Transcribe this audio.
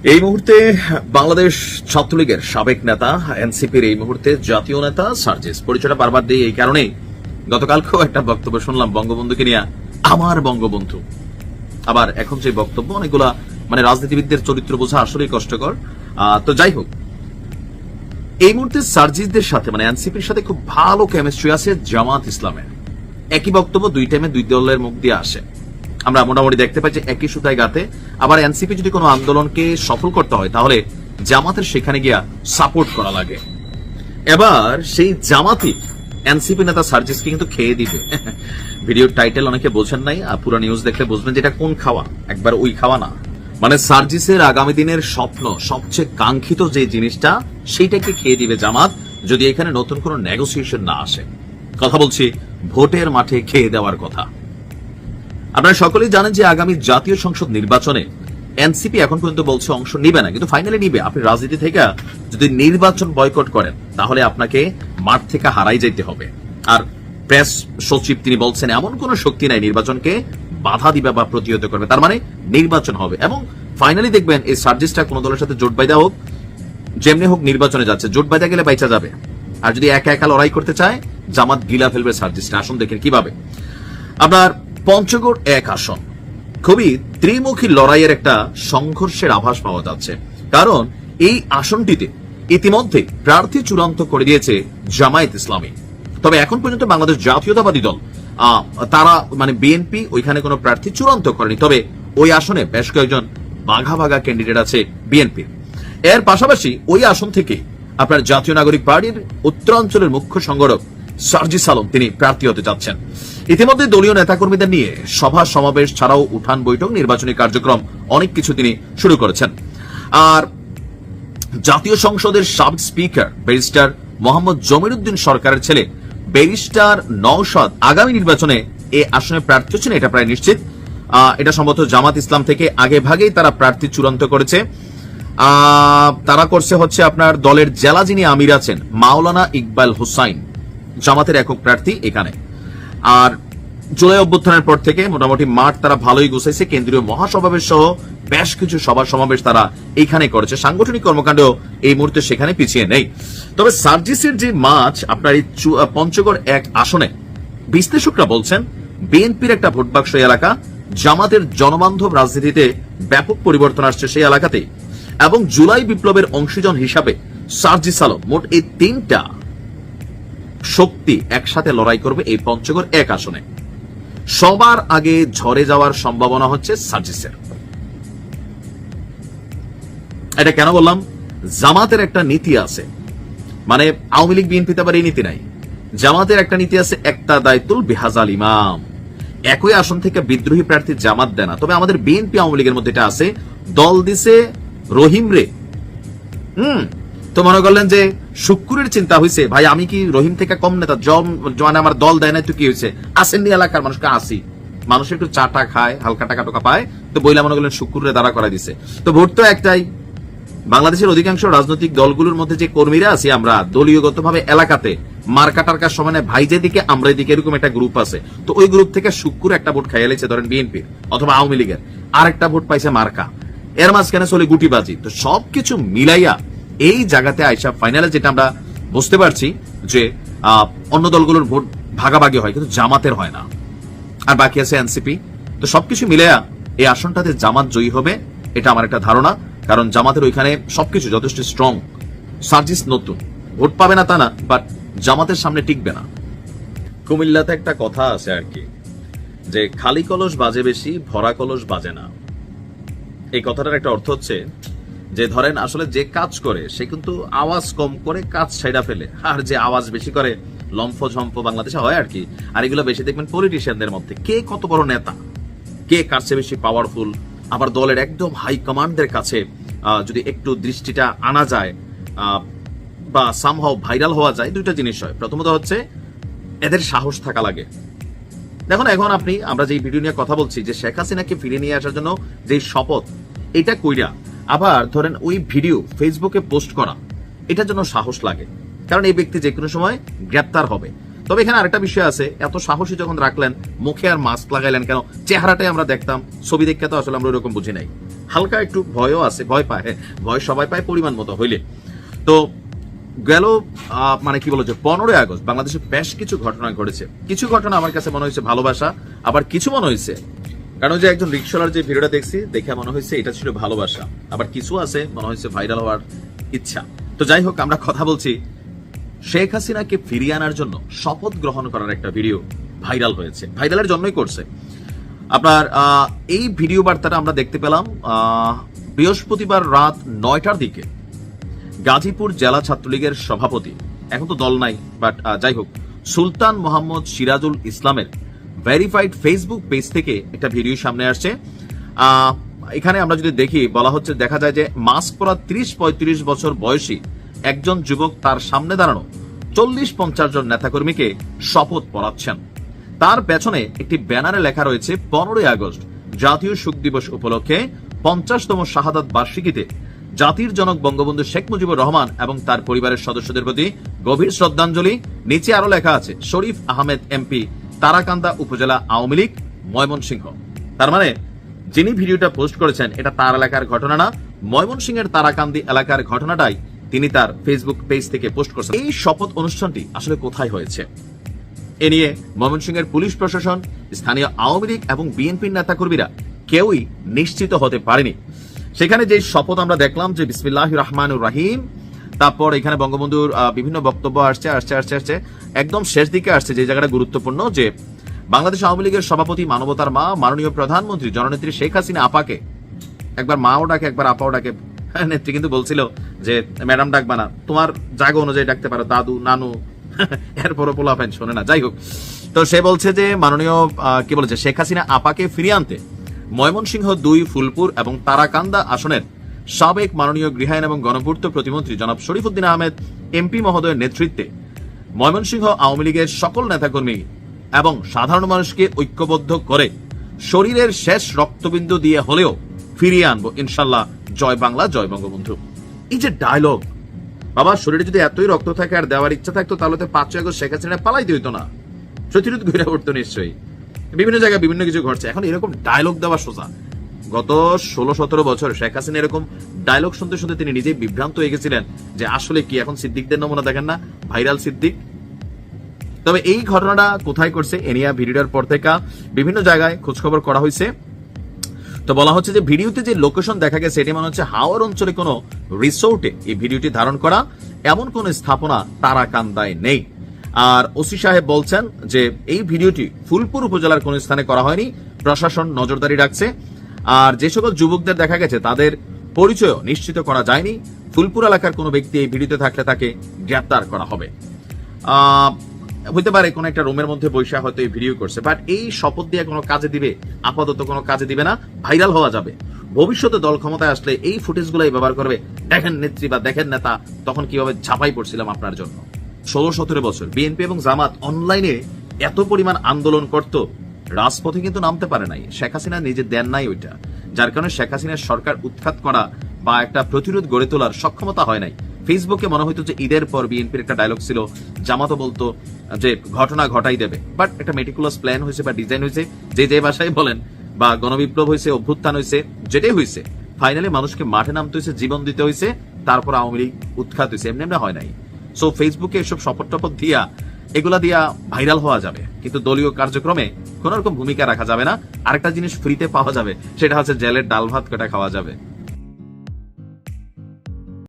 এই মুহূর্তে বাংলাদেশ ছাত্রলীগের সাবেক নেতা, এনসিপির এই মুহূর্তে জাতীয় নেতা সার্জিস। পরিচয়টা বারবার দিই এই কারণেই, গতকালকেও একটা বক্তব্য শুনলাম বঙ্গবন্ধুকে নিয়ে, আমার বঙ্গবন্ধু। আবার এখন যে বক্তব্য, অনেকগুলা রাজনীতিবিদদের চরিত্র বোঝা আসলেই কষ্টকর। তো যাই হোক, এই মুহূর্তে সার্জিসদের সাথে এনসিপির সাথে খুব ভালো কেমিস্ট্রি আছে জামাত ইসলামের। একই বক্তব্য দুই টাইমে দুই দলের মুখ দিয়ে আসে, আমরা মোটামুটি দেখতে পাই যে একই সুতায় গাতে। আবার এনসিপি যদি কোনো আন্দোলনকে সফল করতে হয় তাহলে জামাতের সেখানে গিয়া সাপোর্ট করা লাগে। এবার সেই জামাতই এনসিপি নেতা সার্জিসকে কিন্তু খেয়ে দিবে। ভিডিওর টাইটেল অনেকে বোঝেন নাই, পুরো নিউজ দেখলে বুঝবেন যেটা কোন খাওয়া, একবার ওই খাওয়া না। সার্জিসের আগামী দিনের স্বপ্ন, সবচেয়ে কাঙ্ক্ষিত যে জিনিসটা, সেইটাকে খেয়ে দিবে জামাত যদি এখানে নতুন কোনো নেগোসিয়েশন না আসে। কথা বলছি ভোটের মাঠে খেয়ে দেওয়ার কথা। আপনারা সকলেই জানেন যে আগামী জাতীয় সংসদ নির্বাচনে এনসিপি এখন পর্যন্ত বলছে অংশ নিবে না, কিন্তু ফাইনালি নিবে। আপনি রাজনীতি থেকে যদি নির্বাচন বয়কট করেন তাহলে আপনাকে মাঠ থেকে হারাই যেতে হবে। আর প্রেস সচিব তিনি বলছেন এমন কোন শক্তি নাই নির্বাচনকে বাধা দিবে বা প্রতিহত করবে, তার মানে নির্বাচন হবে। এবং ফাইনালি দেখবেন এই সার্জিসটা কোন দলের সাথে জোট বাইদা হোক, যেমনি হোক নির্বাচনে যাচ্ছে, জোট বাইদা গেলে বাইচা যাবে। আর যদি একা একা লড়াই করতে চায়, জামাত গিলা ফেলবে সার্জিসটা। আসুন দেখেন কিভাবে। আপনার পঞ্চগড় এক আসন, খুবই ত্রিমুখী লড়াইয়ের একটা সংঘর্ষের আভাস পাওয়া যাচ্ছে। কারণ এই আসনটিতে ইতিমধ্যে প্রার্থী চূড়ান্ত করে দিয়েছে জামায়াত ইসলামী। তবে এখন পর্যন্ত বাংলাদেশ জাতীয়তাবাদী দল তারা বিএনপি ওইখানে কোনো প্রার্থী চূড়ান্ত করেনি। তবে ওই আসনে বেশ কয়েকজন বাঘা বাঘা ক্যান্ডিডেট আছে বিএনপির। এর পাশাপাশি ওই আসন থেকে আপনার জাতীয় নাগরিক পার্টির উত্তরাঞ্চলের মুখ্য সংগঠক সার্জিস আলম তিনি প্রার্থী হতে যাচ্ছেন। ইতিমধ্যে দলীয় নেতাকর্মীদের নিয়ে সভা সমাবেশ ছাড়াও উঠান বৈঠক, নির্বাচনী কার্যক্রম অনেক কিছু তিনি শুরু করেছেন। আর জাতীয় সংসদের সাবেক স্পিকার ব্যারিস্টার মোহাম্মদ জমিরুদ্দিন সরকারের ছেলে ব্যারিস্টার নওশাদ আগামী নির্বাচনে এই আসনে প্রার্থী হচ্ছেন, এটা প্রায় নিশ্চিত। এটা সম্ভবত জামাত ইসলাম থেকে আগে ভাগেই তারা প্রার্থী চূড়ান্ত করেছে। তারা করছে হচ্ছে আপনার দলের জেলা যিনি আমির আছেন মাওলানা ইকবাল হুসাইন, জামাতের একক প্রার্থী এখানে। আর জুলাই অভ্যুত্থানের পর থেকে মোটামুটি মাঠ তারা ভালোই গুছাইছে, কেন্দ্রীয় মহাসমাবেশ সহ বেশ কিছু সভা সমাবেশ তারা এইখানে করেছে। সাংগঠনিক কর্মকাণ্ড এই মুহূর্তে সেখানে পিছিয়ে নেই। তবে সার্জিসের যে মাছ আপনার এই পঞ্চগড় এক আসনে, বিশ্লেষকরা বলছেন বিএনপির একটা ভোট বাক্স এলাকা, জামাতের জনবান্ধব রাজনীতিতে ব্যাপক পরিবর্তন আসছে সেই এলাকাতেই। এবং জুলাই বিপ্লবের অংশীজন হিসাবে সার্জিস আলম মোট এই তিনটা শক্তি একসাথে লড়াই করবে এই পঞ্চগড় এক আসনে। সবার আগে ঝরে যাওয়ার সম্ভাবনা হচ্ছে সার্জিসের। এটা কেন বললাম? জামাতের একটা নীতি আছে, আওয়ামী লীগ বিএনপিতে আবার এই নীতি নাই। জামাতের একটা নীতি আছে, একটা দায়িত্বুল বিহাজাল ইমাম। একই আসন থেকে বিদ্রোহী প্রার্থী জামাত দেয় না। তবে আমাদের বিএনপি আওয়ামী লীগের মধ্যে এটা আছে, দল দিছে রহিম রে। তো মনে করলেন যে শুক্কুরের চিন্তা হয়েছে, ভাই আমি কি রহিম থেকে কম নেতা? আমার দল দেয় না তো কি হয়েছে? আসেননি এলাকার মানুষকে আসি, মানুষ একটু চাটা খায়, হালকা টাকা টোকা পায়, তো বইলা মনে করলেন শুক্কুরে দাঁড়া করা দিছে। তো ভোট তো একটাই। বাংলাদেশের অধিকাংশ রাজনৈতিক দলগুলোর মধ্যে যে কর্মীরা আছি আমরা, দলীয়গতভাবে এলাকাতে মার্কা টার্কার সমানে ভাই যেদিকে আমরা এদিকে, এরকম একটা গ্রুপ আছে। তো ওই গ্রুপ থেকে শুক্কুর একটা ভোট খাইয়া লেছে ধরেন বিএনপির অথবা আওয়ামী লীগের, আর একটা ভোট পাইছে মার্কা। এর মাঝখানে চলে গুটিবাজি। তো সবকিছু মিলাইয়া এই জায়গাতে আইসা ফাইনালে যেটা আমরা বুঝতে পারছি যে অন্য দলগুলোর ভোট ভাগাভাগি হয়, কিন্তু জামাতের হয় না। আর বাকি আছে এনসিপি। তো সবকিছু মিলাইয়া এই আসনটাতে জামাত জয়ী হবে, এটা আমার একটা ধারণা। কারণ জামাতের ওইখানে সবকিছু যথেষ্ট স্ট্রং। সার্জিস নতুন, ভোট পাবে না তা না, বাট জামাতের সামনে টিকবে না। কুমিল্লাতে একটা কথা আছে আর কি, যে খালি কলস বাজে বেশি, ভরা কলস বাজে না। এই কথাটার একটা অর্থ হচ্ছে যে ধরেন আসলে যে কাজ করে সে কিন্তু আওয়াজ কম করে কাজ ছাইড়া ফেলে, আর যে আওয়াজ বেশি করে লম্ফ ঝম্প বাংলাদেশে হয় আর কি। আর এগুলো বেশি দেখবেন পলিটিশিয়ানদের মধ্যে, কে কত বড় নেতা, কে কার চেয়ে বেশি পাওয়ারফুল। আবার দলের একদম হাই কমান্ডের কাছে যদি একটু দৃষ্টিটা আনা যায় বা সামহাও ভাইরাল হওয়া যায়, দুইটা জিনিস হয়। প্রথমত হচ্ছে এদের সাহস থাকা লাগে। দেখুন এখন আমরা যে ভিডিও নিয়ে কথা বলছি, যে শেখ হাসিনাকে ফিরে নিয়ে আসার জন্য যে শপথ, এটা কইরা আবার ধরেন ওই ভিডিও ফেসবুকে পোস্ট করা, এটার জন্য সাহস লাগে। কারণ এই ব্যক্তি যে কোনো সময় গ্রেপ্তার হবে। তবে এখানে আরেকটা বিষয় আছে, এত সাহসী যখন রাখলেন, মুখে আর মাস্ক লাগাইলেন কেন? চেহারাটাই আমরা দেখতাম, ছবি দেখে তো আসলে আমরা ওরকম বুঝি নাই। হালকা একটু ভয়ও আছে, ভয় পায়, ভয় সবাই পায় পরিমাণ মতো হইলে। তো গেল মানে কি বলছে 15ই আগস্ট বাংলাদেশে বেশ কিছু ঘটনা ঘটেছে। কিছু ঘটনা আমার কাছে মনে হয়েছে ভালোবাসা, আবার কিছু মনে হয়েছে, কারণ যে একজন রিক্সাওয়ালার যে ভিডিওটা দেখছি দেখে মনে হয়েছে এটা ছিল ভালোবাসা, আবার কিছু আছে মনে হয়েছে ভাইরাল হওয়ার ইচ্ছা। তো যাই হোক, আমরা কথা বলছি শেখ হাসিনাকে ফিরিয়ে আনার জন্য শপথ গ্রহণ করার একটা ভিডিও ভাইরাল হয়েছে। ভাইরালের জন্যই করছে আপনার এই ভিডিও বার্তাটা আমরা দেখতে পেলাম বৃহস্পতিবার রাত 9টার দিকে গাজীপুর জেলা ছাত্রলীগের সভাপতি, এখন তো দল নাই, বাট যাই হোক, সুলতান মোহাম্মদ সিরাজুল ইসলামের ভেরিফাইড ফেসবুক পেজ থেকে একটা ভিডিও সামনে আসছে। এখানে আমরা যদি দেখি, বলা হচ্ছে, দেখা যায় যে মাস্ক পরা 30-35 বছর বয়সী একজন যুবক তার সামনে দাঁড়ানো 40-50 জন নেতাকর্মীকে শপথ পড়াচ্ছেন। তার পেছনে একটি ব্যানারে লেখা রয়েছে 15ই আগস্ট জাতীয় শোক দিবস উপলক্ষে 50তম শাহাদাত বার্ষিকীতে জাতির জনক বঙ্গবন্ধু শেখ মুজিবুর রহমান এবং তার পরিবারের সদস্যদের প্রতি গভীর শ্রদ্ধাঞ্জলি। নিচে আরো লেখা আছে শরীফ আহমেদ এমপি, তারাকান্দা উপজেলা আওয়ামী লীগ, ময়মনসিংহ। তার মানে যিনি ভিডিওটা পোস্ট করেছেন এটা তার এলাকার ঘটনা না, ময়মনসিংহের তারাকান্দি এলাকার ঘটনাটাই তিনি তার ফেসবুক পেজ থেকে পোস্ট করেছেন। এই শপথ অনুষ্ঠানটি আসলে কোথায় হয়েছে এ নিয়ে ময়মনসিংহের পুলিশ প্রশাসন, স্থানীয় আওয়ামী লীগ এবং বিএনপির নেতাকর্মীরা কেউই নিশ্চিত হতে পারেনি। সেখানে যে শপথ আমরা দেখলাম যে বিসমিল্লাহির রহমানির রহিম, তারপর এখানে বঙ্গবন্ধুর বিভিন্ন বক্তব্য আসছে একদম শেষ দিকে আসছে যে জায়গাটা গুরুত্বপূর্ণ, যে বাংলাদেশ আওয়ামী লীগের সভাপতি, মানবতার মা, মাননীয় প্রধানমন্ত্রী জননেত্রী শেখ হাসিনা আপাকে, একবার মাও ডাকে একবার আপাও ডাকে, নেত্রী কিন্তু বলছিল যে ম্যাডাম ডাকবা না, তোমার জায়গা অনুযায়ী ডাকতে পারো, দাদু নানু, এরপরও পোলা ফ্যান শোনে না। যাই হোক, তো সে বলছে যে মাননীয় কি বলেছে, শেখ হাসিনা আপাকে ফিরিয়ে আনতে ময়মনসিংহ 2, ফুলপুর এবং তারাকান্দা আসনের সাবেক মাননীয় গৃহায়ন এবং গণপূর্ত প্রতিমন্ত্রী জনাব শরীফউদ্দিন আহমেদ এমপি মহোদয়ের নেতৃত্বে ময়মনসিংহ আওয়ামী লীগের সকল নেতাকর্মী এবং সাধারণ মানুষকে ঐক্যবদ্ধ করে শরীরের শেষ রক্তবিন্দু দিয়ে হলেও ফিরিয়ে আনবো ইনশাল্লাহ। জয় বাংলা, জয় বঙ্গবন্ধু। এই যে ডায়লগ, বাবা শরীরে যদি এতই রক্ত থাকে আর দেওয়ার ইচ্ছা থাকতো তাহলে তো 5 আগস্ট শেখ হাসিনা পালাইতে হইতো না, প্রতিরোধ ঘুরে উঠতো নিশ্চয়ই। বিভিন্ন জায়গায় বিভিন্ন কিছু ঘটছে, এখন এরকম ডায়লগ দেওয়া সোজা। গত 16-17 বছর শেখ হাসিনা এরকম ডায়লগ শুনতে শুনতে তিনি নিজেই বিভ্রান্ত হয়ে গেছিলেন যে আসলে কি। এখন সিদ্দিকদের নমুনা দেখেন না, ভাইরাল সিদ্দিক। তবে এই ঘটনাটা কোথায় করছে এ নিয়ে ভিডিওটার পর থেকে বিভিন্ন জায়গায় খোঁজখবর করা হয়েছে। তো বলা হচ্ছে যে ভিডিওতে যে লোকেশন দেখা গেছে এটি মনে হচ্ছে হাওড় অঞ্চলে কোনো রিসোর্টে এই ভিডিওটি ধারণ করা, এমন কোন স্থাপনা তারাকান্দায় নেই। আর ওসি সাহেব বলছেন যে এই ভিডিওটি ফুলপুর উপজেলার কোন স্থানে করা হয়নি, প্রশাসন নজরদারি রাখছে। আর যে সকল যুবকদের দেখা গেছে তাদের পরিচয় নিশ্চিত করা যায়নি। ফুলপুর এলাকার কোনো ব্যক্তি এই ভিডিওতে থাকলে তাকে গ্রেপ্তার করা হবে। হইতে পারে কোন একটা রুমের মধ্যে বসে হয়তো এই ভিডিও করছে, বাট এই শপথ দিয়ে কোনো কাজে দিবে? আপাতত কোনো কাজে দিবে না, ভাইরাল হওয়া যাবে। ভবিষ্যতে দল ক্ষমতায় আসলে এই ফুটেজগুলাই ব্যবহার করবে, দেখেন নেত্রী বা দেখেন নেতা তখন কিভাবে ঝাঁপাই পড়ছিলাম আপনার জন্য। 16-17 বছর বিএনপি এবং জামাত অনলাইনে এত পরিমাণ আন্দোলন করত, রাজপথে কিন্তু নামতে পারে নাই। শেখ হাসিনা নিজে দেন নাই ওইটা, যার কারণে শেখ হাসিনার সরকার উৎখাত করা বা একটা প্রতিরোধ গড়ে তোলার সক্ষমতা হয় নাই। ফেসবুকে মনে হইতো যে ঈদের পর বিএনপির একটা ডায়লগ ছিল, জামাতও বলতো যে ঘটনা ঘটাই দেবে, বাট একটা মেটিকুলাস প্ল্যান হয়েছে বা ডিজাইন হয়েছে, যে ভাষায় বলেন, বা গণবিপ্লব হয়েছে, অভ্যুত্থান হয়েছে, যেটাই হয়েছে ফাইনালি মানুষকে মাঠে নামতে হয়েছে, জীবন দিতে হয়েছে, তারপর আওয়ামী লীগ উৎখাত হয়েছে, এমনি এমনি হয় নাই। সো ফেসবুকে এসব শপথ টপথ দিয়া এগুলা দিয়া ভাইরাল হওয়া যাবে, কিন্তু দলীয় কার্যক্রমে কোন রকম ভূমিকা রাখা যাবে না। আরেকটা জিনিস ফ্রিতে পাওয়া যাবে, সেটা হচ্ছে জেলের ডাল ভাত কাটা খাওয়া যাবে।